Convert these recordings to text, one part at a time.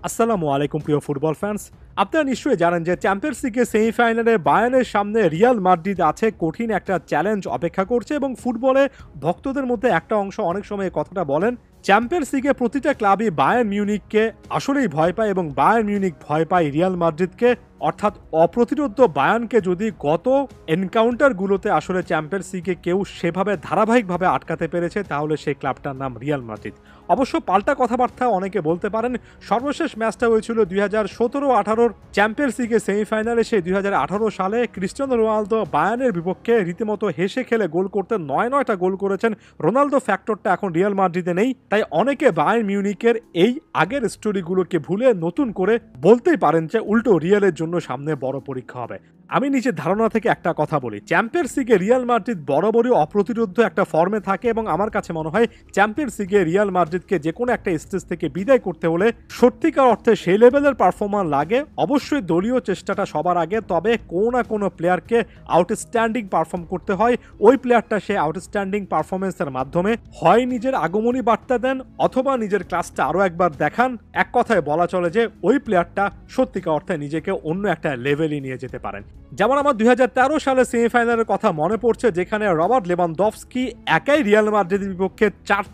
আসসালামু আলাইকুম প্রিয় ফুটবল ফ্যান্স। আপনারা নিশ্চয়ই জানেন যে চ্যাম্পিয়ন্স লিগের সেমিফাইনালে বায়ার্নের সামনে রিয়াল মাদ্রিদ আছে, কঠিন একটা চ্যালেঞ্জ অপেক্ষা করছে এবং ফুটবলে ভক্তদের মধ্যে একটা অংশ অনেক সময় এই কথাটা বলেন, চ্যাম্পিয়ন্স লিগে প্রতিটা ক্লাবই বায়ার্ন মিউনিখকে আসলেই ভয় পায় এবং বায়ার্ন মিউনিখ ভয় পায় রিয়াল মাদ্রিদকে। অর্থাৎ অপ্রতিরোধ্য বায়ার্নকে যদি গত এনকাউন্টারগুলোতে আসলে চ্যাম্পিয়ন্স লিগে কেউ সেভাবে ধারাবাহিকভাবে আটকাতে পেরেছে তাহলে সেই ক্লাবটার নাম রিয়াল মাদ্রিদ। অবশ্য পাল্টা কথাবার্তা অনেকে বলতে পারেন, সর্বশেষ ম্যাচটা হয়েছিল 2017-18 চ্যাম্পিয়ন্স লিগের সেমিফাইনালে। সেই 2018 সালে ক্রিস্টিয়ানো রোনালদো বায়ার্নের বিপক্ষে রীতিমতো হেসে খেলে গোল করতে 9টা গোল করেছেন। রোনালদো ফ্যাক্টরটা এখন রিয়াল মাদ্রিদে নেই, তাই অনেকে বায়ার্ন মিউনিখের এই আগের স্টোরিগুলোকে ভুলে নতুন করে বলতেই পারেন যে উল্টো রিয়ালের জন্য সামনে বড় পরীক্ষা হবে। আমি নিজের ধারণা থেকে একটা কথা বলি, চ্যাম্পিয়ন্স লিগে রিয়াল মাদ্রিদ বরাবরই অপ্রতিরোধ্য একটা ফর্মে থাকে এবং আমার কাছে মনে হয় চ্যাম্পিয়ন্স লিগে রিয়াল মাদ্রিদকে যে কোনো একটা স্টেজ থেকে বিদায় করতে হলে সত্যিকার অর্থে সেই লেভেলের পারফরম্যান্স লাগে। অবশ্যই দলীয় চেষ্টাটা সবার আগে, তবে কোনো না কোনো প্লেয়ারকে আউটস্ট্যান্ডিং পারফর্ম করতে হয়। ওই প্লেয়ারটা সে আউটস্ট্যান্ডিং পারফরমেন্সের মাধ্যমে হয় নিজের আগমনী বার্তা দেন অথবা নিজের ক্লাসটা আরও একবার দেখান। এক কথায় বলা চলে যে ওই প্লেয়ারটা সত্যিকার অর্থে নিজেকে অন্য একটা লেভেলে নিয়ে যেতে পারেন। যেমন আমার 2013 সালে সেমিফাইনালের কথা মনে পড়ছে, যেখানে রবার্ট লেভানডফস্কি একাই রিয়াল মাদ্রিদের বিপক্ষে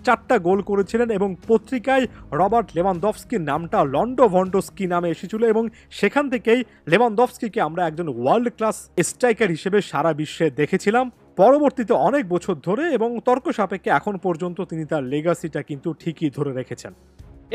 চারটা গোল করেছিলেন এবং পত্রিকায় রবার্ট লেভানডফস্কির নামটা লন্ডোভন্ডোস্কি নামে এসেছিল এবং সেখান থেকেই লেভানডফস্কিকে আমরা একজন ওয়ার্ল্ড ক্লাস স্ট্রাইকার হিসেবে সারা বিশ্বে দেখেছিলাম। পরবর্তীতে অনেক বছর ধরে এবং তর্ক সাপেক্ষে এখন পর্যন্ত তিনি তার লেগাসিটা কিন্তু ঠিকই ধরে রেখেছেন।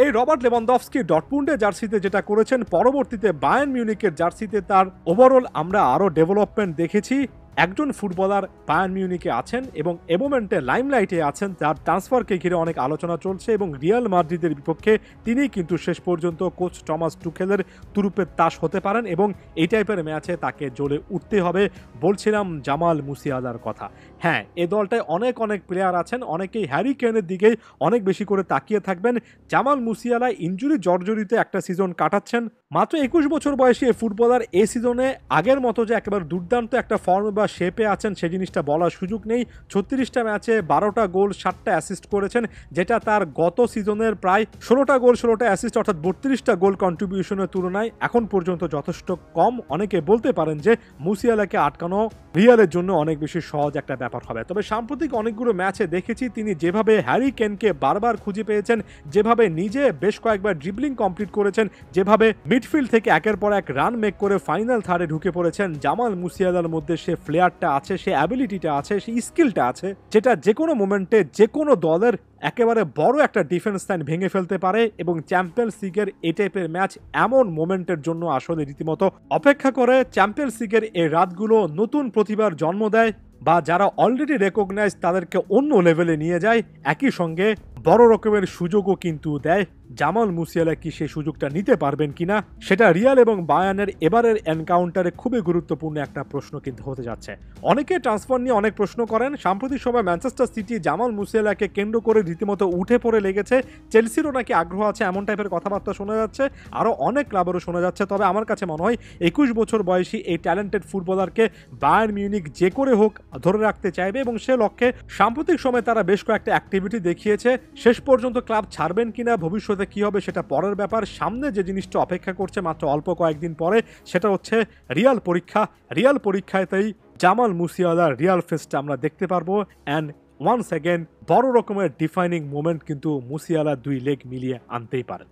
এই রবার্ট লেভানডফস্কি ডটমুন্ডের জার্সিতে যেটা করেছেন, পরবর্তীতে বায়ার্ন মিউনিখের জার্সিতে তার ওভারঅল আমরা আরও ডেভেলপমেন্ট দেখেছি। একজন ফুটবলার বায়ার্ন মিউনিখে আছেন এবং এ মোমেন্টে লাইমলাইটে আছেন, তার ট্রান্সফারকে ঘিরে অনেক আলোচনা চলছে এবং রিয়াল মাদ্রিদের বিপক্ষে তিনি কিন্তু শেষ পর্যন্ত কোচ টমাস টুখেলের তুরুপের তাস হতে পারেন এবং এই টাইপের ম্যাচে তাকে জ্বলে উঠতে হবে। বলছিলাম জামাল মুসিয়ালার কথা। হ্যাঁ, এ দলটায় অনেক প্লেয়ার আছেন, অনেকেই হ্যারি কেনের দিকেই অনেক বেশি করে তাকিয়ে থাকবেন। জামাল মুসিয়ালা ইনজুরি জর্জরিত একটা সিজন কাটাচ্ছেন। মাত্র 21 বছর বয়সী এই ফুটবলার এই সিজনে আগের মতো যে একেবারে দুর্দান্ত একটা ফর্ম বা শেপে আছেন সে জিনিসটা বলার সুযোগ নেই। 36টা ম্যাচে 12টা গোল 7টা অ্যাসিস্ট করেছেন, যেটা তার গত সিজনের প্রায় 16টা গোল 16টা অ্যাসিস্ট অর্থাৎ 32টা গোল কন্ট্রিবিউশনের তুলনায় এখন পর্যন্ত যথেষ্ট কম। অনেকে বলতে পারেন যে মুসিয়ালাকে আটকানো রিয়ালের জন্য অনেক বেশি সহজ একটা ব্যাপার হবে। তবে সাম্প্রতিক অনেকগুলো ম্যাচে দেখেছি তিনি যেভাবে হ্যারি কেনকে বারবার খুঁজে পেয়েছেন, যেভাবে নিজে বেশ কয়েকবার ড্রিবলিং কমপ্লিট করেছেন, যেভাবে মিডফিল্ড থেকে একের পর এক রান মেক করে ফাইনাল থার্ডে ঢুকে পড়েছেন। জামাল মুসিয়ালার মধ্যে সে ফ্লেয়ারটা আছে, সে অ্যাবিলিটিটা আছে, সে স্কিলটা আছে, যেটা যে কোনো মোমেন্টে যে কোনো দলের একেবারে বড় একটা ডিফেন্স লাইন ভেঙে ফেলতে পারে এবং চ্যাম্পিয়ন্স লিগের এই টাইপের ম্যাচ এমন মোমেন্টের জন্য আসলে রীতিমতো অপেক্ষা করে। চ্যাম্পিয়ন্স লিগের এই রাতগুলো নতুন প্রতিভার জন্ম দেয় বা যারা অলরেডি রেকগনাইজ তাদেরকে অন্য লেভেলে নিয়ে যায়, একই সঙ্গে বড় রকমের সুযোগও কিন্তু দেয়। জামাল মুসিয়ালা কি সেই সুযোগটা নিতে পারবেন কিনা সেটা রিয়াল এবং বায়ার্নের এবারের এনকাউন্টারে খুবই গুরুত্বপূর্ণ একটা প্রশ্ন কিন্তু হতে যাচ্ছে। অনেকে ট্রান্সফার নিয়ে অনেক প্রশ্ন করেন। সাম্প্রতিক সময় ম্যানচেস্টার সিটি জামাল মুসিয়ালাকে কেন্দ্র করে রীতিমতো উঠে পড়ে লেগেছে। চেলসিরও নাকি আগ্রহ আছে এমন টাইপের কথাবার্তা শোনা যাচ্ছে, আরও অনেক ক্লাবেরও শোনা যাচ্ছে। তবে আমার কাছে মনে হয় 21 বছর বয়সী এই ট্যালেন্টেড ফুটবলারকে বায়ার্ন মিউনিখ যে করে হোক ধরে রাখতে চাইবে এবং সে লক্ষ্যে সাম্প্রতিক সময় তারা বেশ কয়েকটা অ্যাক্টিভিটি দেখিয়েছে। শেষ পর্যন্ত ক্লাব ছাড়বেন কিনা, ভবিষ্যতে কি হবে সেটা পরের ব্যাপার। সামনে যে জিনিসটা অপেক্ষা করছে মাত্র অল্প কয়েকদিন পরে, সেটা হচ্ছে রিয়াল পরীক্ষা। রিয়াল পরীক্ষাতেই জামাল মুসিয়ালার রিয়াল ফেসটা আমরা দেখতে পারবো। অ্যান্ড ওয়ান্স অ্যাগেন বড় রকমের ডিফাইনিং মোমেন্ট কিন্তু মুসিয়ালা দুই লেগ মিলিয়ে আনতেই পারেন।